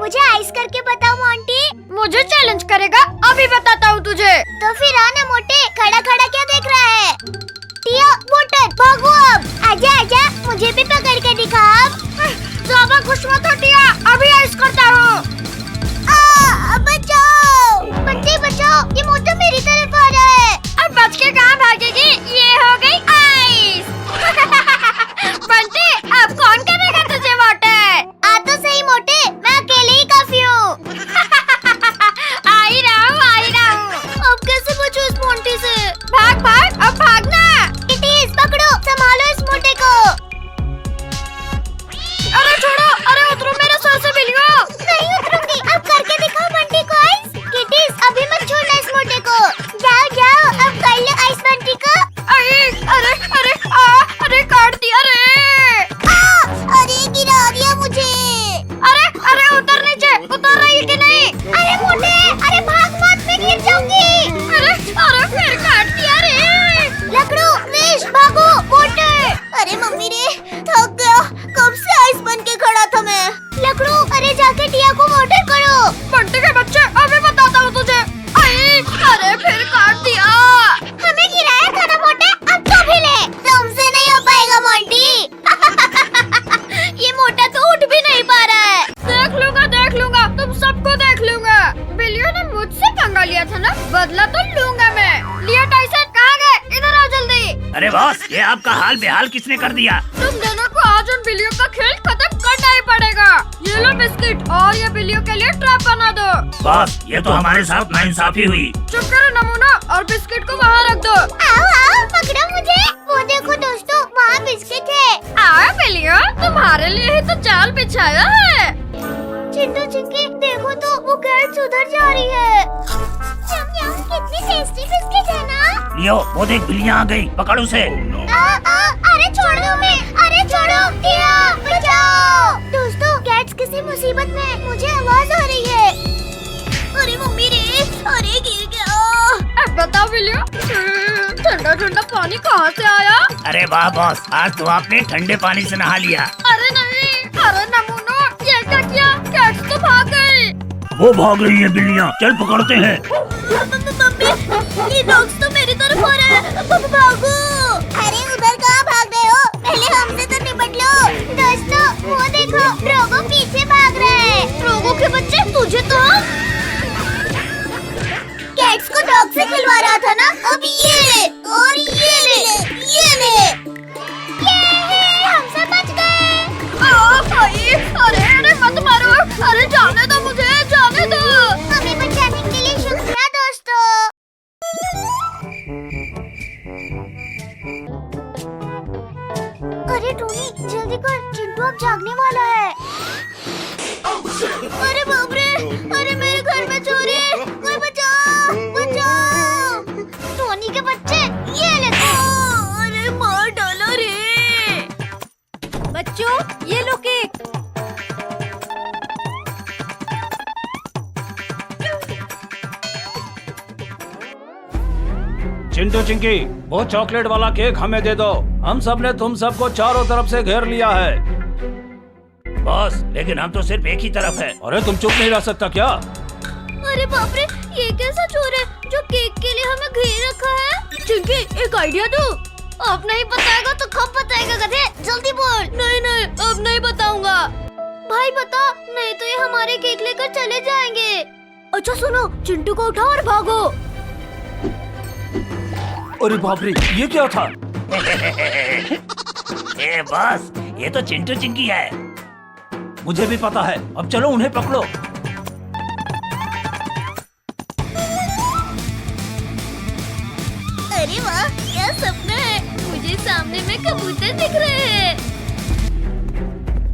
मुझे आइस करके बताओ मोंटी। मुझे चैलेंज करेगा? अभी बताता हूँ तुझे। तो फिर आना मोटे, खड़ा खड़ा क्या देख रहा है? टिया मोटर भागो अब, आजा आजा, मुझे भी पकड़ के दिखा अब। ज्यादा खुश मत हो टिया, अभी आइस करता हूँ। बचाओ बच्चे बचाओ, ये मोटा मेरी तरफ आ रहा है। अब बच के कहाँ भागेगी, ये हो गई आइस। बंटी अब कौन करेगा तुझे वाटर? आ तो सही मोटे, मैं अकेले ही काफी हूँ। आ ही रहा हूँ। अब कैसे बचूं इस मोंटी से? भाग भाग, अब भागना। किटीज पकड़ो, संभालो इस मोटे को। अरे छोड़ो, अरे उतरो मेरे सर से बिलियो। नहीं उतरूंगी, अब करके दिखाओ बंटी को आइस। किटीज अभी मत छोड़ना इस मोटे को। जाओ जाओ, अब कर लो आइस बंटी को। अरे काट दिया रे। अरे गिरा दिया मुझे। अरे उतर नीचे, उतर रही है कि नहीं? अरे मोटे, अरे भाग मत, मैं गिर जाऊंगी। अरे फिर काट दिया रे। लकड़ू विश भागो मोटे। अरे मम्मी रे, थक गया, कब से आइस बन के खड़ा था मैं। लकड़ू अरे जाके टिया को मोटर करो। बंटी के बच्चे, अभी बताता हूँ तुझे। अरे फिर काट दिया। हमें गिराया था ना मोटे, अब तो भी ले। तुमसे नहीं हो पाएगा मोंटी। ये मोटा तो उठ भी नहीं पा रहा है। देख लूंगा, तुम सबको देख लूंगा। बिलियो ने मुझसे पंगा लिया था ना, बदला तो लूंगा मैं। लिया टाइसन, कहाँ गए? इधर आओ जल्दी। अरे बॉस, ये आपका हाल बेहाल किसने कर दिया? तुम दोनों को आज उन बिलियो का खेल खत्म करना ही पड़ेगा। ये लो बिस्किट, और ये बिलियो के लिए ट्रैप बना दो। बॉस, ये तो हमारे साथ नाइंसाफी हुई। चुप करो नमूना, और बिस्किट को वहाँ रख दो। आओ आओ पकड़ो मुझे। वो देखो दोस्तों, वहाँ बिस्किट है। आओ बिलियो, तुम्हारे लिए ही तो जाल बिछाया है। चिंटू चिंकी देखो तो, वो कैट उधर जा रही है। यम यम, कितनी टेस्टी बिस्किट है ना। लियो, वो देख बिल्लियाँ आ गई, पकड़ उसे। अरे छोड़ दो मैं, अरे छोड़ो टिया, बचाओ। दोस्तों कैट्स किसी मुसीबत में, मुझे आवाज आ रही है। अरे मम्मी रे, अरे गिर गया। अब बताओ बिलियो, ठंडा ठंडा पानी कहाँ से आया? अरे वाह बॉस, आज तो आपने ठंडे पानी से नहा लिया। अरे नहीं, अरे नमूनो, ये क्या किया? कैट्स तो भाग गई। वो भाग रही है बिल्लियाँ, चल पकड़ते हैं। मम्मी, ये डॉग्स तो मेरी तरफ आ रहे हैं, भागो। अरे उधर कहाँ भाग रहे हो, पहले हमसे तो निपट लो। दोस्तों वो देखो, ड्रोगो पीछे भाग रहा है। ड्रोगो के बच्चे, तुझे तो कैट्स को डॉग से खिलवा रहा था ना, अब ये ले, और ये ले, ये ले। ये हमसे बच गए। अरे मत मारो, अरे जाने दो मुझे, जाने दो। हमें बचाने के लिए शुक्रिया दोस्तों। अरे टोनी जल्दी कर, चिंटू अब जागने वाला है। अरे बाप रे, अरे मेरे घर में चोरी, कोई बचाओ बचाओ। टोनी के बच्चे, ये ले। अरे मार डाला रे। बच्चों ये लो केक। चिंटू चिंकी, वो चॉकलेट वाला केक हमें दे दो। हम सब ने तुम सबको चारों तरफ से घेर लिया है। बॉस, लेकिन हम तो सिर्फ एक ही तरफ है। अरे तुम चुप नहीं रह सकता क्या? अरे बाप रे, ये कैसा चोर है जो केक के लिए हमें घेर रखा है? चिंकी एक आइडिया दो। अब नहीं बताएगा तो कब बताएगा गधे, जल्दी बोल। नहीं अब नहीं बताऊंगा। भाई बता, नहीं तो ये हमारे केक लेकर चले जाएंगे। अच्छा सुनो, चिंटू को उठाओ और भागो। अरे बाप रे, ये क्या था? ए बॉस, ये तो चिंटू चिंकी है। मुझे भी पता है, अब चलो उन्हें पकड़ो। अरे वाह, क्या सपना है, मुझे सामने में कबूतर दिख रहे हैं।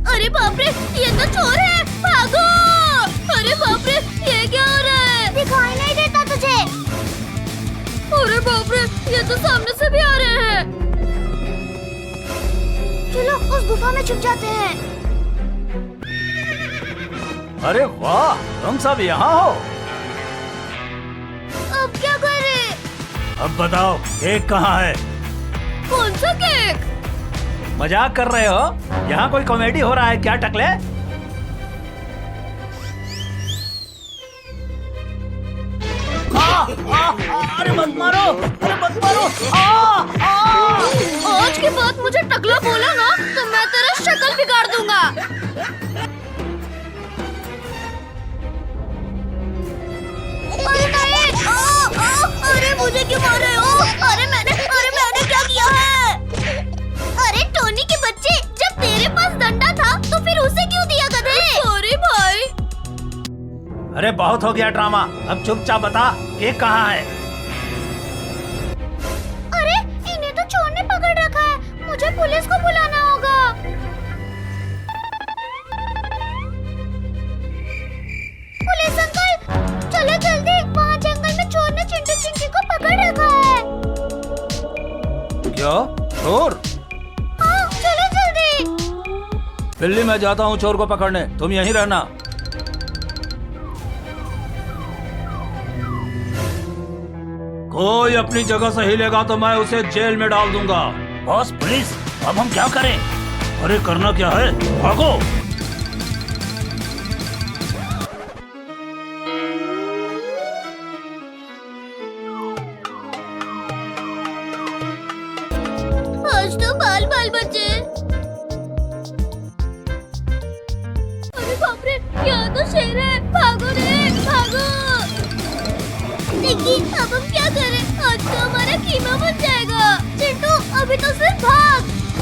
अरे बाप रे, ये तो चोर है, भागो। अरे बाप रे, ये क्या हो रहा है? दिखाई नहीं देता तुझे? अरे बाप रे, ये तो सामने से भी आ रहे हैं। चलो उस गुफा में छुप जाते हैं। अरे वाह, तुम सब यहाँ हो। अब क्या करें? अब बताओ, केक कहाँ है? कौन सा केक? मजाक कर रहे हो? यहाँ कोई कॉमेडी हो रहा है क्या टकले? अरे मत मारो, अरे मत मारो। आज के बाद मुझे टकला बोला ना तो मैं तेरा शक्ल बिगाड़ दूंगा। अरे नहीं, अरे मुझे क्यों मार रहे हो? अरे मैंने क्या किया है? अरे टोनी के बच्चे, जब तेरे पास डंडा था तो फिर उसे क्यों दिया गधे? सॉरी भाई। अरे बहुत हो गया ड्रामा, अब चुपचाप बता केक कहाँ है? अरे इन्हें तो चोर ने पकड़ रखा है, मुझे पुलिस को बुलाना होगा। पुलिस अंकल, चलो जल्दी, वहाँ जंगल में चोर ने चिंटू चिंकी को पकड़ रखा है। क्या चोर? हाँ चलो जल्दी। बिल्ली मैं जाता हूँ चोर को पकड़ने, तुम यहीं रहना। कोई अपनी जगह से हिलेगा तो मैं उसे जेल में डाल दूंगा। बॉस पुलिस, अब हम क्या करें? अरे करना क्या है, भागो। आज तो बाल बाल बचे। अरे बाप रे, यहाँ तो शेर है, भागो रे भागो। देखिए अब हम क्या करें, आज तो हमारा कीमा बन जाएगा। चिंटू अभी तो सिर्फ भाग।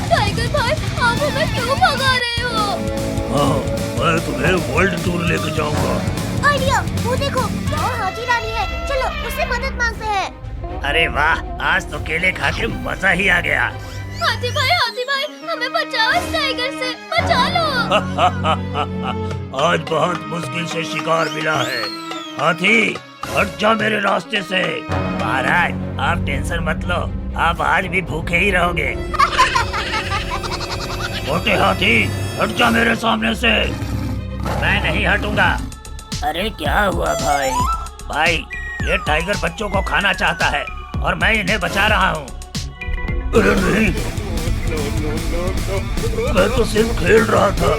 टाइगर भाई आप हमें क्यों भगा रहे हो? हाँ, मैं तुम्हें वर्ल्ड टूर लेके जाऊंगा। आइडिया, वो देखो वहाँ हाथी रानी है, चलो उससे मदद मांगते हैं। अरे वाह, आज तो केले खा के मजा ही आ गया। हाथी भाई हमें बचाओ इस टाइगर से, बचा लो। आज बहुत मुश्किल से शिकार मिला है। हाथी हट जा मेरे रास्ते से। महाराज आप टेंशन मत लो, आप आज भी भूखे ही रहोगे। मोटे हाथी हट जा मेरे सामने से। मैं नहीं हटूंगा। अरे क्या हुआ भाई? भाई ये टाइगर बच्चों को खाना चाहता है और मैं इन्हें बचा रहा हूँ। अरे नहीं, मैं तो सिर्फ खेल रहा था।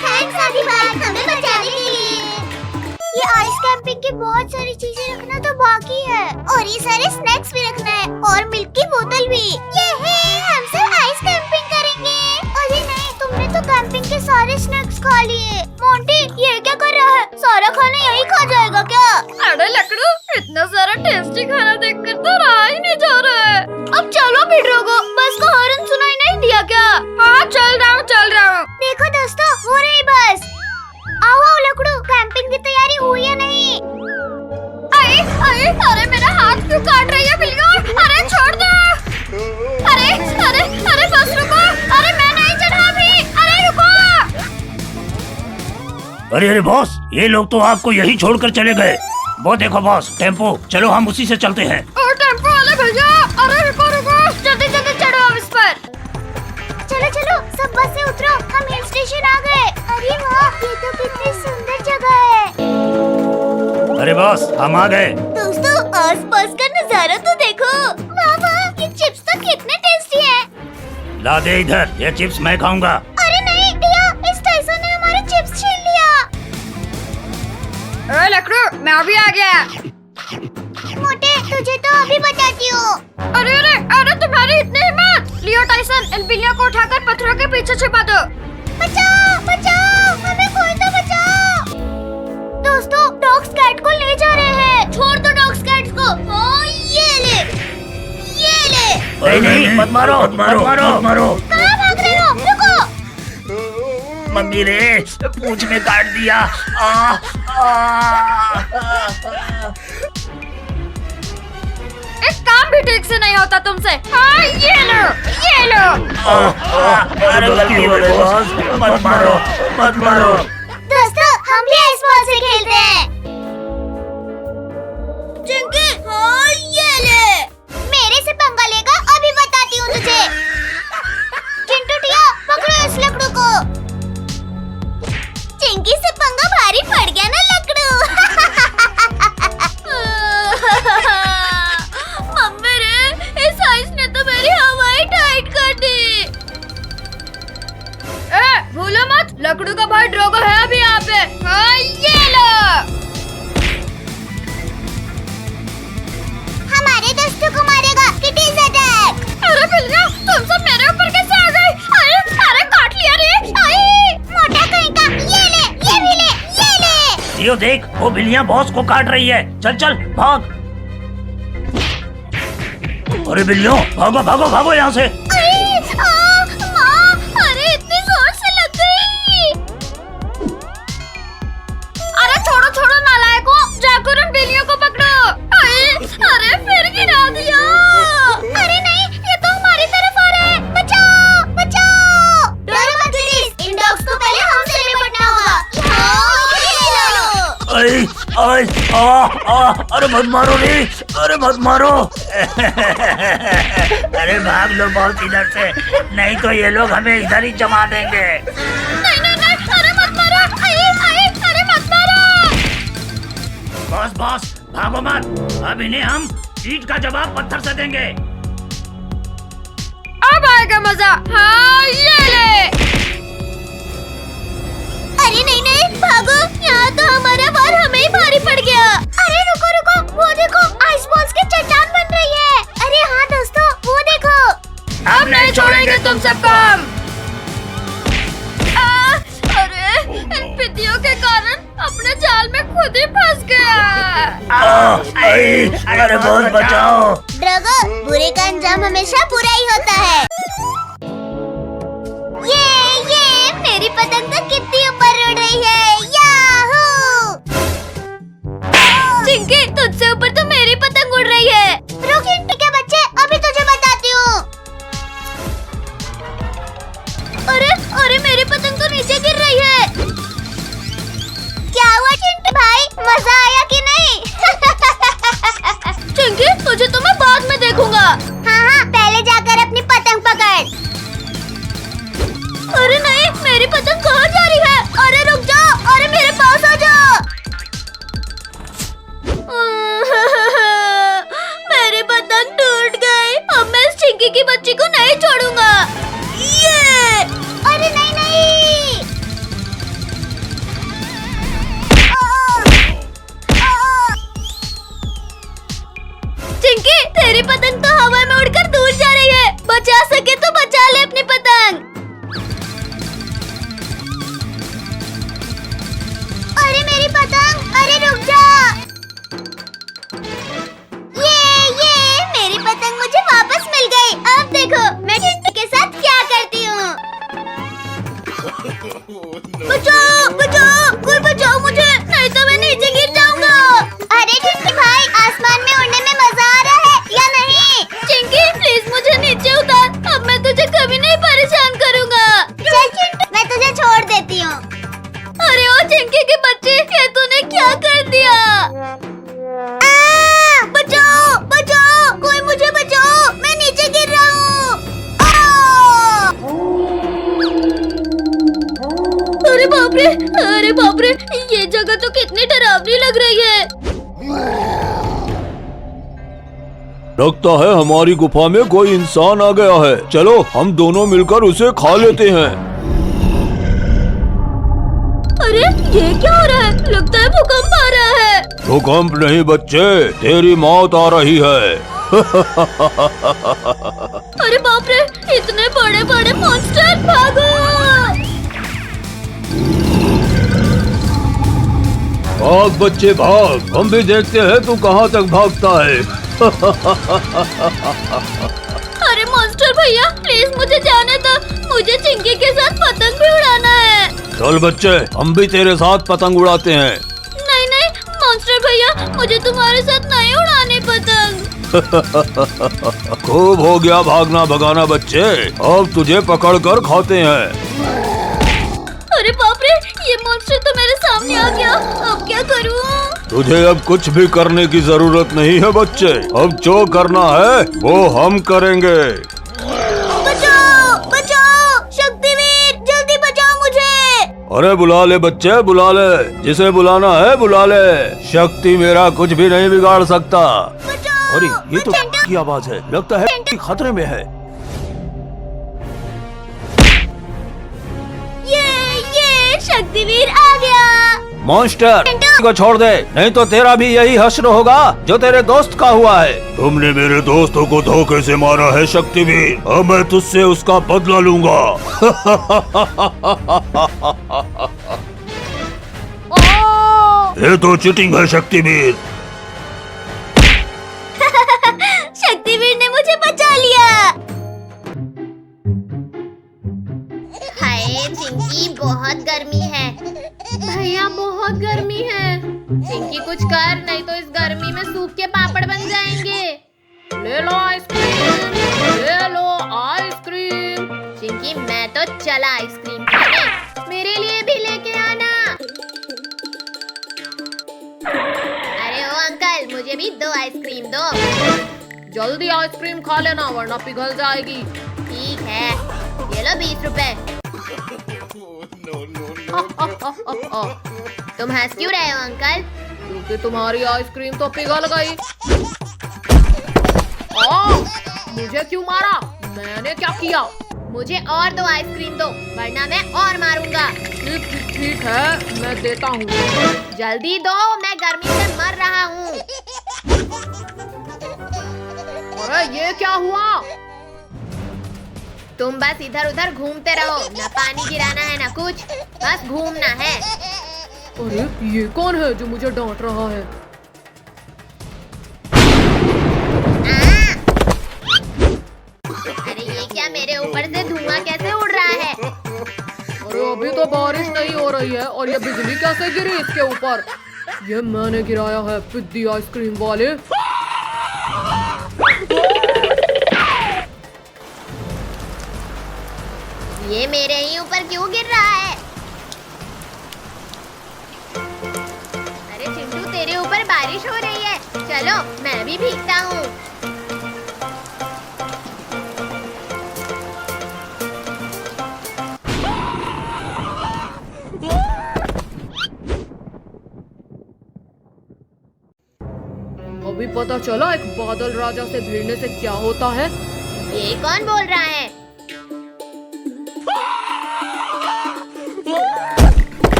थैंक्स हाथी भाई हमें बचाने के लिए। ये आइस कैंपिंग की बहुत सारी चीजें रखना तो बाकी है और ये सारे स्नैक्स भी रखना है और मिल्क की बोतल भी। ये है, हम सब आइस कैंपिंग करेंगे। अरे नहीं, तुमने तो कैंपिंग के सारे स्नैक्स खा लिए। मोंटी ये क्या कर रहा है? सारा खाना यही खा जाएगा क्या? अरे लकड़ू, इतना सारा टेस्टी खाना देखकर तो रहा ही नहीं जा रहा है। अब चलो भिड़ोगो, बस का हॉर्न सुनाई नहीं दिया क्या? हाँ चल रहा हूँ। देखो दोस्तों, हो रही बस। आओ लकड़ू, कैंपिंग की तैयारी हुई या नहीं? अरे मेरा हाथ क्यों काट रही है बिल्ली? अरे छोड़ दो। अरे बस रुको। अरे मैं नहीं चढ़ा अभी। अरे रुको। अरे बॉस, ये लोग तो आपको यही छोड़कर चले गए। वो देखो बॉस, टेम्पो, चलो हम उसी से चलते हैं। और टेम्पो वाले भैया, अरे रुको जल्दी चढ़ो अब इस पर। चलो सब बस से उतरो, हम हिल स्टेशन आ गए। अरे वाह, ये तो कितनी सुंदर जगह है। अरे बॉस हम आ गए। दोस्तों आसपास का नजारा तो देखो। वाह, ये चिप्स तो कितने टेस्टी हैं। ला दे इधर, ये चिप्स मैं खाऊंगा। अरे नहीं भैया, इस टाइसन ने हमारे चिप्स छीन लिया। अरे लकड़ू, मैं भी आ गया। मोटे तुझे तो अभी बताती हूँ। अरे तुम्हारी इतनी हिम्मत। लियो टाइसन, इन बिल्लियों को उठाकर पत्थरों के पीछे छिपा दो। बचाओ, हमें कोई तो बचाओ। दोस्तों डॉग्स कैट को ले जा रहे हैं। छोड़ दो डॉग्स कैट को। हाँ, ये ले। नहीं, मत मारो। कहाँ भाग रहे हो? रुको। मम्मी रे, पूंछ में काट दिया। एक काम भी ठीक से नहीं होता तुमसे। हाँ ये लो। अरे गलती हो गई बॉस, मत मारो। दोस्तों हम भी आइस बॉल से खेलते हैं। चिंकी, हाँ ये ले। मेरे से पंगा लेगा, अभी बताती हूँ तुझे। चिंटू टिया, पकड़ो इस लकड़ू को। चिंकी से पंगा भारी पड़ गया ना लकड़ू। मम्मी रे, इस आइस ने तो मेरी हवाई टाइट कर दी। भूलो मत, लकड़ू का भाई ड्रोगो है अभी यहाँ पे। हाँ ये लो। लियो देख, वो बिल्लियाँ बॉस को काट रही है। चल चल भाग। अरे बिल्लियों, भागो भागो भागो यहाँ से। माँ, अरे इतनी जोर से लग गई। अरे छोड़ो छोड़ो नालायकों, जाकर उन बिल्लियों को पकड़ो। अरे फिर गिरा दिया। अरे नहीं, ये तो हमारी तरफ आ रहा है। बचाओ बचाओ। डरो मत प्लीज, इन डॉग्स को पहले हमसे निपटना होगा। आई आई अरे मत मारो रे, अरे मत मारो। अरे भाग लो बॉस इधर से, नहीं तो ये लोग हमें इधर ही जमा देंगे। नहीं नहीं नहीं, अरे मत मारो। अरे मत मारो। बॉस बॉस भागो मत, अब इन्हें हम ईंट का जवाब पत्थर से देंगे। अब आएगा मजा। हाँ ये ले। अरे नहीं नहीं, भागो, यहाँ तो हमारा वार हमें ही भारी पड़ गया। अरे रुको रुको, वो देखो आइस बॉल्स की चट्टान बन रही है। अरे हाँ दोस्तों, वो देखो। अब नहीं छोड़ेंगे तुम सबको हम। अरे इन पितियों के कारण अपने जाल में खुद ही फंस गया। अरे बॉस बचाओ। ड्रैगो, बुरे का अंजाम हमेशा बुरा ही होता है। ये मेरी पतंग तो कितनी ऊपर उड़ रही है। याहू! चिंकी, तुझसे ऊपर तो मेरी पतंग उड़ रही है। रुक चिंटी के बच्चे, अभी तुझे बताती हूँ। अरे अरे मेरी पतंग तो नीचे गिर रही है। क्या हुआ चिंटी भाई, मजा आया कि नहीं? चिंकी, तुझे तो मैं बाद में देखूंगा। हाँ, पहले जाकर अपनी पतंग पकड़। अरे नहीं, मेरी पतंग कहाँ जा रही है? अरे रुक जाओ, अरे मेरे पास आ जाओ। मेरी पतंग टूट गई। अब मैं इस चिंकी की बच्ची को नहीं छोड़ूंगा। ये अरे नहीं नहीं। चिंकी, तेरी पतंग तो हवा में उड़कर दूर जा रही है। बचा सके तो बचा ले अपनी पतंग। अरे मेरी पतंग, अरे रुक जा। ये मेरी पतंग मुझे वापस मिल गई। अब देखो मैं चिंटी के साथ क्या करती हूँ। बचाओ बचाओ, कोई बचाओ मुझे, नहीं तो मैं नीचे गिर जाऊंगा। अरे चिंटी भाई, आसमान में उड़ने में मजा आ रहा है या नहीं? चिंकी प्लीज मुझे नीचे उतार, अब मैं तुझे कभी नहीं परेशान करूंगा। चल चिंटी, मैं तुझे छोड़ देती हूँ। अरे ओ चिंकी के बच्चे, ये तूने क्या कर दिया? बचाओ बचाओ, कोई मुझे बचाओ, मैं नीचे गिर रहा हूँ। अरे बाप रे, ये जगह तो कितनी डरावनी लग रही है। लगता है हमारी गुफा में कोई इंसान आ गया है। चलो हम दोनों मिलकर उसे खा लेते हैं। अरे ये क्या हो रहा है? लगता है भूकंप आ रहा है। भूकंप नहीं बच्चे, तेरी मौत आ रही है। अरे बाप रे, इतने बड़े बड़े मॉन्स्टर, भागो! भाग बच्चे भाग, हम भी देखते हैं तू कहाँ तक भागता है। अरे मॉन्स्टर भैया, प्लीज मुझे जाने दो, मुझे चिंकी के साथ पतंग भी उड़ाना है। चल बच्चे, हम भी तेरे साथ पतंग उड़ाते हैं। नहीं नहीं मॉन्स्टर भैया, मुझे तुम्हारे साथ नहीं उड़ानी पतंग। खूब हो गया भागना भगाना बच्चे, अब तुझे पकड़ कर खाते हैं। अरे बाप रे, ये मॉन्स्टर तो मेरे सामने आ गया, अब क्या करूं? तुझे अब कुछ भी करने की जरूरत नहीं है बच्चे, अब जो करना है वो हम करेंगे। बचाओ बचाओ, शक्तिवीर जल्दी बचाओ मुझे। अरे बुला ले बच्चे, बुला ले, जिसे बुलाना है बुला ले, शक्ति मेरा कुछ भी नहीं बिगाड़ सकता। अरे ये तो की आवाज है, लगता है कि खतरे में है। ये शक्तिवीर आ गया। मॉन्स्टर को छोड़ दे, नहीं तो तेरा भी यही हश्र होगा जो तेरे दोस्त का हुआ है। तुमने मेरे दोस्तों को धोखे से मारा है शक्तिवीर, अब मैं तुझसे उसका बदला लूंगा। ये तो चीटिंग है शक्तिवीर। शक्तिवीर ने मुझे बचा लिया। हाय चिंकी, बहुत गर्मी है। भैया बहुत गर्मी है। चिंकी कुछ कर, नहीं तो इस गर्मी में सूख के पापड़ बन जाएंगे। ले लो आइसक्रीम, ले लो आइसक्रीम। चिंकी मैं तो चला आइसक्रीम खाने, मेरे लिए भी लेके आना। अरे ओ अंकल, मुझे भी 2 आइसक्रीम दो। जल्दी आइसक्रीम खा लेना वरना पिघल जाएगी। ठीक है, ये लो 20 रुपए। तुम हंस क्यों रहे हो अंकल? क्योंकि तुम्हारी आइसक्रीम तो पिघल गई। मुझे क्यों मारा? मैंने क्या किया? मुझे और 2 आइसक्रीम दो, वरना मैं और मारूंगा। ठीक है, मैं देता हूँ। जल्दी दो, मैं गर्मी से मर रहा हूँ। अरे ये क्या हुआ? तुम बस इधर उधर घूमते रहो, न पानी गिराना है न कुछ, बस घूमना है। अरे ये कौन है जो मुझे डांट रहा है? अरे ये क्या, मेरे ऊपर से धुआं कैसे उड़ रहा है? अरे अभी तो बारिश नहीं हो रही है और ये बिजली कैसे गिरी इसके ऊपर? ये मैंने गिराया है, पिद्दी आइसक्रीम वाले। ये मेरे ही ऊपर क्यों गिर रहा है? अरे चिंटू, तेरे ऊपर बारिश हो रही है, चलो मैं भी भीगता हूँ। अभी पता चला एक बादल राजा से भिड़ने से क्या होता है। ये कौन बोल रहा है?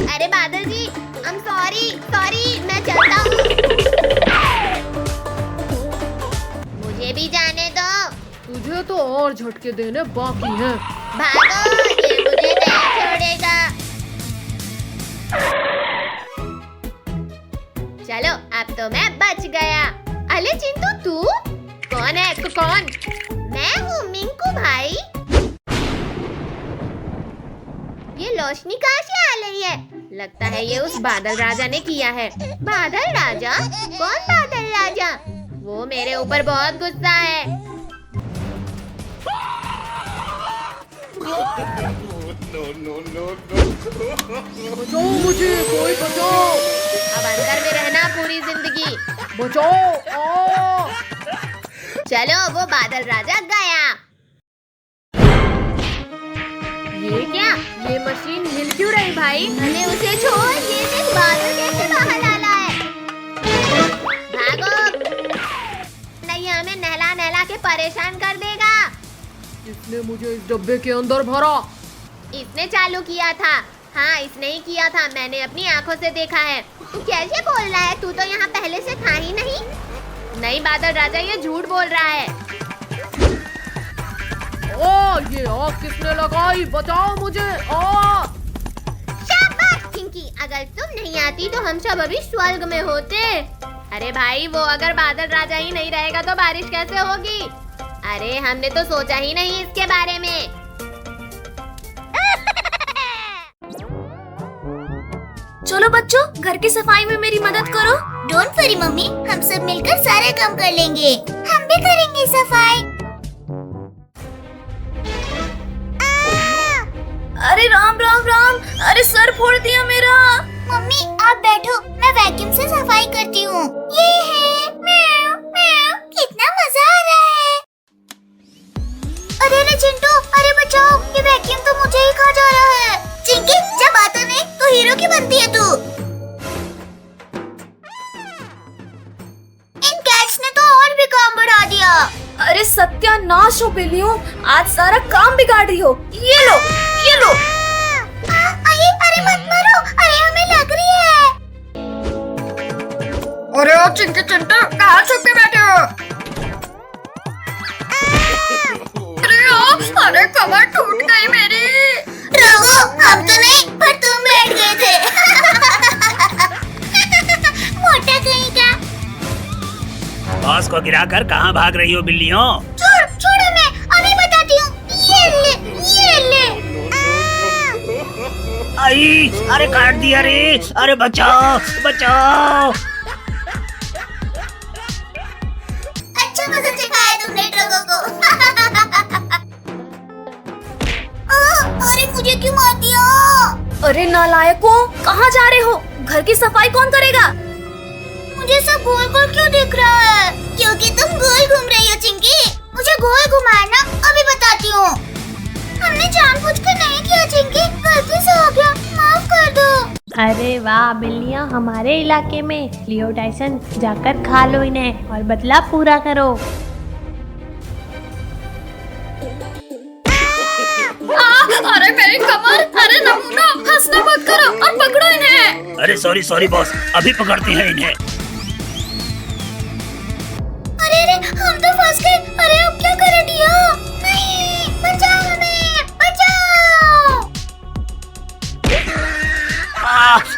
अरे बादल जी, I'm sorry, मैं चलता हूँ। मुझे भी जाने दो। तुझे तो और झटके देने बाकी हैं। भागो, ये मुझे नहीं छोड़ेगा। चलो, अब तो मैं बच गया। अरे चिंटू, तू कौन है? तो कौन? मैं हूँ मिंकू भाई। ये रोशनी कहाँ से आ रही है? लगता है ये उस बादल राजा ने किया है। बादल राजा? कौन बादल राजा? वो मेरे ऊपर बहुत गुस्सा है। बचाओ मुझे, कोई बचाओ। अब अंदर में रहना पूरी जिंदगी। बचाओ। चलो, वो बादल राजा गया। ये क्या? ये मशीन हिल क्यों रही भाई? अरे उसे छोड़, ये देख बादल कैसे बाहर डाला है। भागो, नहीं हमें नहला नहला के परेशान कर देगा। इसने मुझे इस डब्बे के अंदर भरा। इसने चालू किया था। हाँ, इसने ही किया था, मैंने अपनी आंखों से देखा है। तू कैसे बोल रहा है? तू तो यहाँ पहले से था ही नहीं। नहीं बादल राजा, ये झूठ बोल रहा है। ये आग किसने लगाई? बचाओ मुझे। शाबाश पिंकी, अगर तुम नहीं आती तो हम सब अभी स्वर्ग में होते। अरे भाई, वो अगर बादल राजा ही नहीं रहेगा तो बारिश कैसे होगी? अरे हमने तो सोचा ही नहीं इसके बारे में। चलो बच्चों, घर की सफाई में मेरी मदद करो। डोंट वरी मम्मी, हम सब मिलकर सारे काम कर लेंगे। हम भी करेंगे सफाई। अरे राम राम राम, अरे सर फोड़ दिया मेरा। मम्मी आप बैठो, मैं वैक्यूम से सफाई करती हूँ। ये है म्याऊ म्याऊ, कितना मजा आ रहा है। अरे चिंटू, अरे बचाओ, ये वैक्यूम तो मुझे ही खा जा रहा है। चिंकी, जब आता नहीं तो हीरो की बनती है तू। इन कैट्स ने तो और भी काम बढ़ा दिया। अरे सत्यानाश हो बिल्लियों, आज सारा काम बिगाड़ रही हो। ये लो, ये लो। अरे मत मारो, अरे हमें लग रही है। अरे ओ चिंकी चिंटू, कहाँ छुप के बैठे हो? अरे कमर टूट गई मेरी। रघु, हम तो नहीं, पर तुम बैठ गए थे। को गिराकर कहाँ भाग रही हो बिल्लियों? छोड़ो मैं अभी बताती हूँ। ये ले। आई, अरे काट दिया रे, अरे बचाओ बचाओ। अच्छा मजा चखाया तुमने ड्रगो को। अरे मुझे क्यों मार दिया? अरे नालायकों, कहाँ जा रहे हो? घर की सफाई कौन करेगा? मुझे सब गोल गोल क्यों दिख रहा है? क्योंकि तुम गोल घूम रही हो चिंकी। मुझे गोल घुमाना अभी बताती हूँ। हमने जानबूझकर नहीं किया चिंकी, गलती से हो गया, माफ कर दो। अरे वाह बिल्लियाँ हमारे इलाके में। लियो टाइसन, जाकर खा लो इन्हें और बदला पूरा करो। अरे मेरी कमर! अरे नमूना, हंसना मत करो और पकड़ो इन्हें। अरे सॉरी बॉस, अभी पकड़ते हैं इन्हें। अरे हम तो फंस गए। अरे अब क्या करें डियो? नहीं, बचाओ हमें, बचाओ।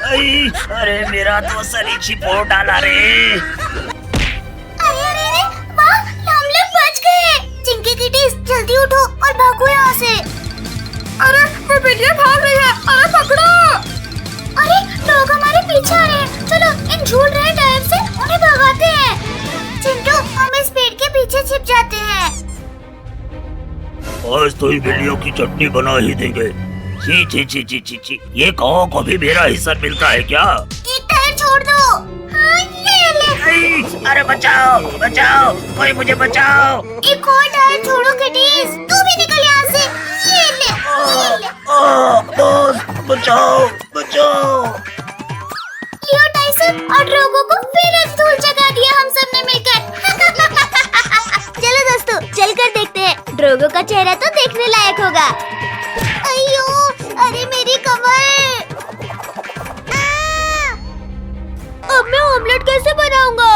आई, अरे मेरा तो सरी छिपोड़ डाला रे। अरे वाह, हम लोग बच गए। चिंकी किटीज, जल्दी उठो और भागो यहाँ से। अरे वो बिल्लियाँ भाग रही है। अरे पकड़ो! अरे लोग हमारे पीछे आ रहे हैं। चलो इन झूल रहे टायर से उन्हें भगाते हैं। चिंटू, हम इस पेड़ के पीछे छिप जाते हैं। आज तो इन बिल्लियों की चटनी बना ही देंगे। ची, ये कौओं को भी मेरा हिस्सा मिलता है क्या? एक टायर छोड़ दो। हाँ, ले। आई, अरे बचाओ, कोई मुझे बचाओ। एक और टायर छोड़ो किटीज, तू भी निकल यहाँ से। ये ले। बॉस, बचाओ। लियो टाइसन और ड्रोगो को फिर एक धूल जगा दिया हम सब ने मिलकर। चलो दोस्तों, चलकर देखते हैं। ड्रोगो का चेहरा तो देखने लायक होगा। अयो, अरे मेरी कमर। अब मैं ऑमलेट कैसे बनाऊंगा?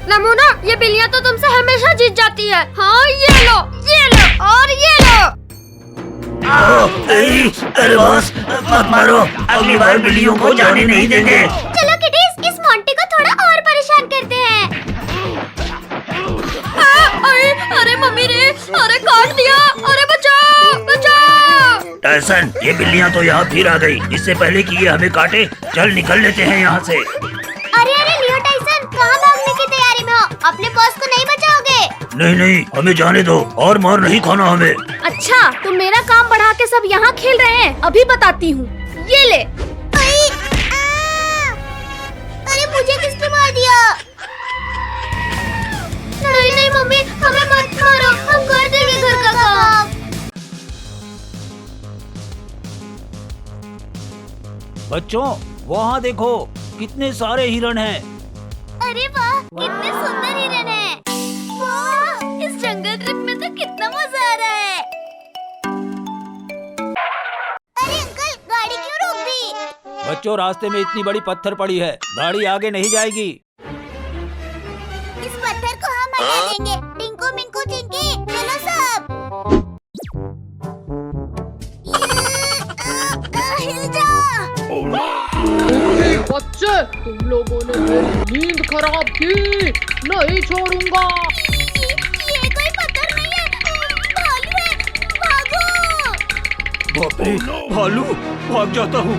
नमूना, ये बिल्लियाँ तो तुमसे हमेशा जीत जाती है। हाँ, ये लो और ये लो। अरे बॉस, मत मारो, अगली बार बिल्लियों को जाने नहीं देंगे। चलो किटीज, इस मोंटी को थोड़ा और परेशान करते हैं। अरे मम्मी रे! अरे काट दिया! अरे बचाओ! टाइसन, ये बिल्लियाँ तो यहाँ फिर आ गई। इससे पहले कि ये हमें काटे, चल निकल लेते हैं यहाँ से। अरे लियो टाइसन, कहाँ भागने की तैयारी में हो? अपने बॉस को नहीं बचाओगे? नहीं, हमें जाने दो और मार नहीं खाना हमें। अच्छा, तुम मेरा काम बढ़ा के सब यहाँ खेल रहे हैं। अभी बताती हूँ। ये ले। अरे मुझे किसने मार दिया? नहीं मम्मी, हमें मत मारो, हम कर देंगे घर का काम। बच्चों, वहाँ देखो, कितने सारे हिरण हैं। अरे वाह, कितने सुंदर हिरण हैं। वाह, इस जंगल ट्रिप में तो कितना मजा आ रहा है। अरे अंकल, गाड़ी क्यों रोक दी? बच्चों, रास्ते में इतनी बड़ी पत्थर पड़ी है, गाड़ी आगे नहीं जाएगी। इस पत्थर को हम हटा देंगे। टिंको मिंको चिंकी, चलो सब। हिल जा। बच्चे, तुम लोगों ने मेरी नींद खराब की। नहीं छोड़ूंगा। ये कोई पत्थर नहीं है, भालू है, भागो। बाप रे, भालू, भाग जाता हूँ।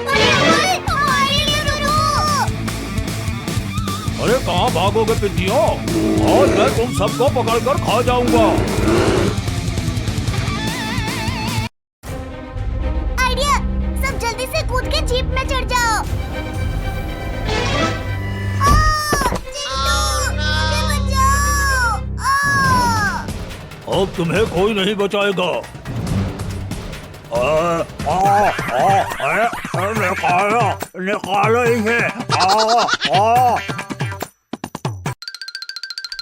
अरे अंकल, हमारे लिए रुको। अरे कहाँ भागोगे पिंडियों? और मैं तुम सबको पकड़कर खा जाऊंगा। आइडिया, सब जल्दी से कूद के जीप में चढ़ जाओ। मुझे बचाओ। अब तुम्हें कोई नहीं बचाएगा। निकालो इसे।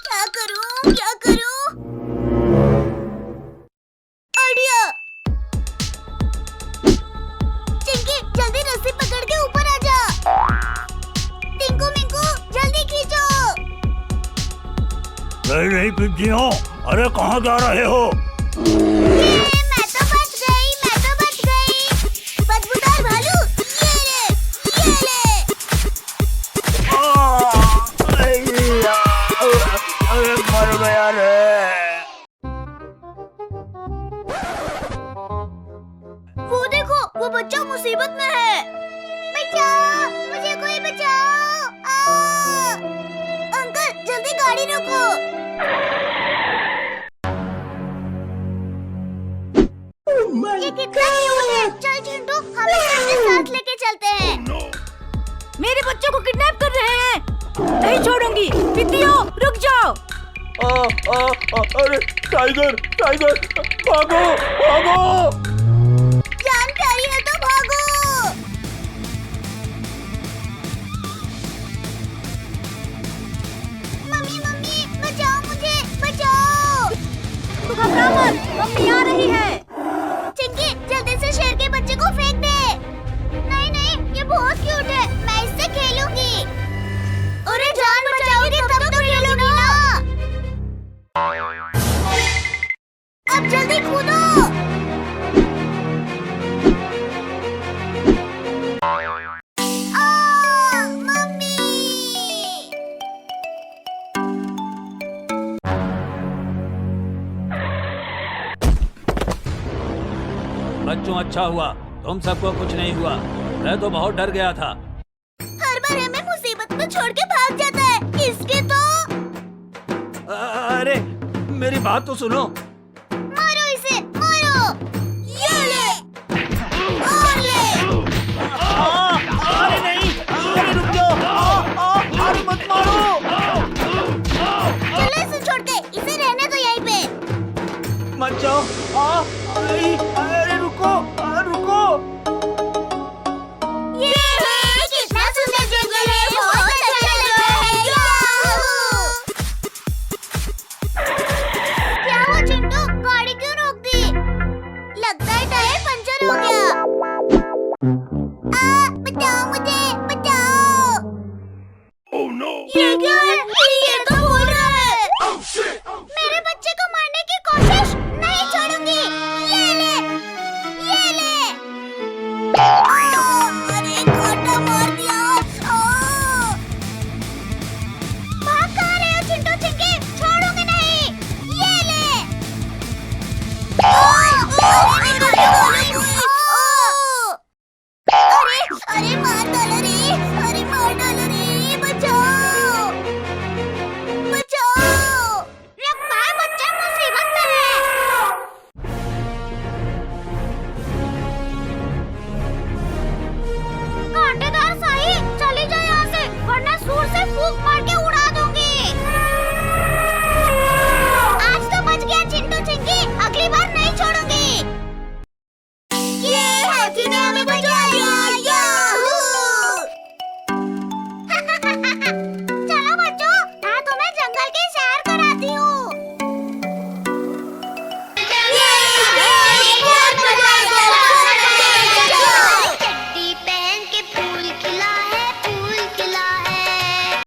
क्या करूं? आइडिया। चिंकी, जल्दी रस्सी पकड़ के ऊपर आ जा। टिंकू मिंकू, जल्दी खींचो। नहीं पिंडियों, अरे कहाँ जा रहे हो? मैं तो बच गई। बदबूदार भालू, ये ले। बच्चा मुसीबत में है। बचाओ, मुझे कोई बचाओ। अंकल जल्दी गाड़ी रोको। ये कितना क्यूट है। चल चिंटू, हम इसे अपने साथ लेके चलते हैं। मेरे बच्चों को किडनैप कर रहे हैं। नहीं छोड़ूंगी। पितियो रुक जाओ। अरे टाइगर टाइगर भागो भागो। जान प्यारी है तो भागो। मम्मी मम्मी बचाओ, मुझे बचाओ। तू घबरा मत, मम्मी आ रही है। चिंकी जल्दी से शेर के बच्चे को फेंक दे। नहीं नहीं, ये बहुत क्यूट है, मैं इससे खेलूंगी। अरे जान बचाओगे तब तो खेलूंगी ना। अब जल्दी कूदो। मम्मी। बच्चों अच्छा हुआ, तुम सबको कुछ नहीं हुआ। मैं तो बहुत डर गया था। हर बार हमें मुसीबत में छोड़ के भाग जाता है। इसके तो अरे मेरी बात तो सुनो। मारो इसे, मारो। ये ले, और ले। अरे नहीं, अरे रुक जाओ। अरे मत मारो। चलो इसे छोड़ दे, इसे रहने दो यहीं पे। मत जाओ। अरे रुको रुको। ये कितना सुंदर जंगल है, बहुत अच्छा लग रहा है। क्या हुआ चिंटू, गाड़ी क्यों रोक दी? लगता है